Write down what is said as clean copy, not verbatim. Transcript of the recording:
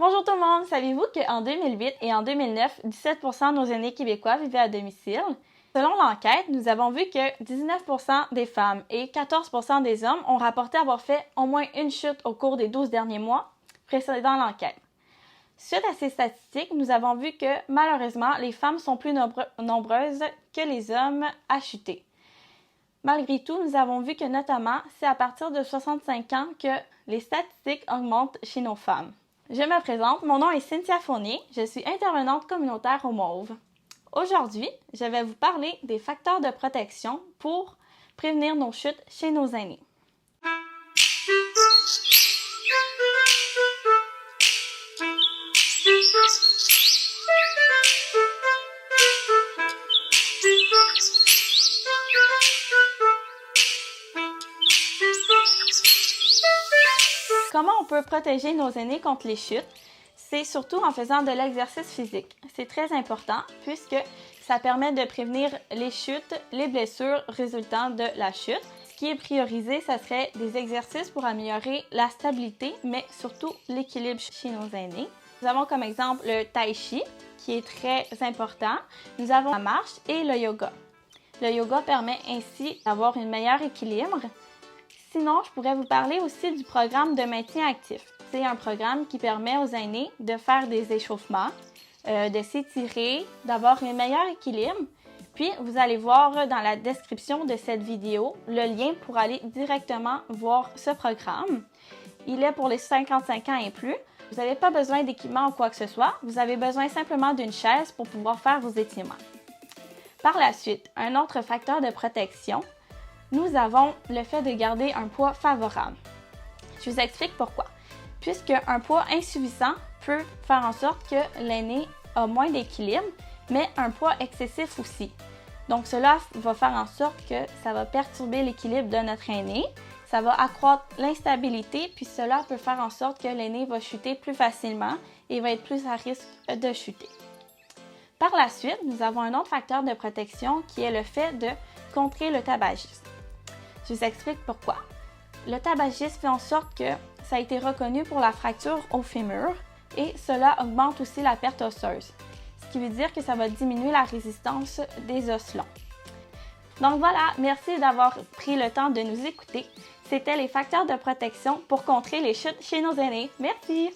Bonjour tout le monde! Saviez-vous qu'en 2008 et en 2009, 17% de nos aînés québécois vivaient à domicile? Selon l'enquête, nous avons vu que 19% des femmes et 14% des hommes ont rapporté avoir fait au moins une chute au cours des 12 derniers mois précédant l'enquête. Suite à ces statistiques, nous avons vu que malheureusement, les femmes sont plus nombreuses que les hommes à chuter. Malgré tout, nous avons vu que notamment, c'est à partir de 65 ans que les statistiques augmentent chez nos femmes. Je me présente, mon nom est Cynthia Fournier, je suis intervenante communautaire au Mauve. Aujourd'hui, je vais vous parler des facteurs de protection pour prévenir nos chutes chez nos aînés. Comment on peut protéger nos aînés contre les chutes? C'est surtout en faisant de l'exercice physique. C'est très important puisque ça permet de prévenir les chutes, les blessures résultant de la chute. Ce qui est priorisé, ça serait des exercices pour améliorer la stabilité, mais surtout l'équilibre chez nos aînés. Nous avons comme exemple le tai chi, qui est très important. Nous avons la marche et le yoga. Le yoga permet ainsi d'avoir un meilleur équilibre. Sinon, je pourrais vous parler aussi du programme de maintien actif. C'est un programme qui permet aux aînés de faire des échauffements, de s'étirer, d'avoir un meilleur équilibre. Puis, vous allez voir dans la description de cette vidéo le lien pour aller directement voir ce programme. Il est pour les 55 ans et plus. Vous n'avez pas besoin d'équipement ou quoi que ce soit. Vous avez besoin simplement d'une chaise pour pouvoir faire vos étirements. Par la suite, un autre facteur de protection, nous avons le fait de garder un poids favorable. Je vous explique pourquoi. Puisque un poids insuffisant peut faire en sorte que l'aîné a moins d'équilibre, mais un poids excessif aussi. Donc cela va faire en sorte que ça va perturber l'équilibre de notre aîné, ça va accroître l'instabilité, puis cela peut faire en sorte que l'aîné va chuter plus facilement et va être plus à risque de chuter. Par la suite, nous avons un autre facteur de protection qui est le fait de contrer le tabagisme. Je vous explique pourquoi. Le tabagisme fait en sorte que ça a été reconnu pour la fracture au fémur et cela augmente aussi la perte osseuse, ce qui veut dire que ça va diminuer la résistance des os longs. Donc voilà, merci d'avoir pris le temps de nous écouter. C'était les facteurs de protection pour contrer les chutes chez nos aînés. Merci!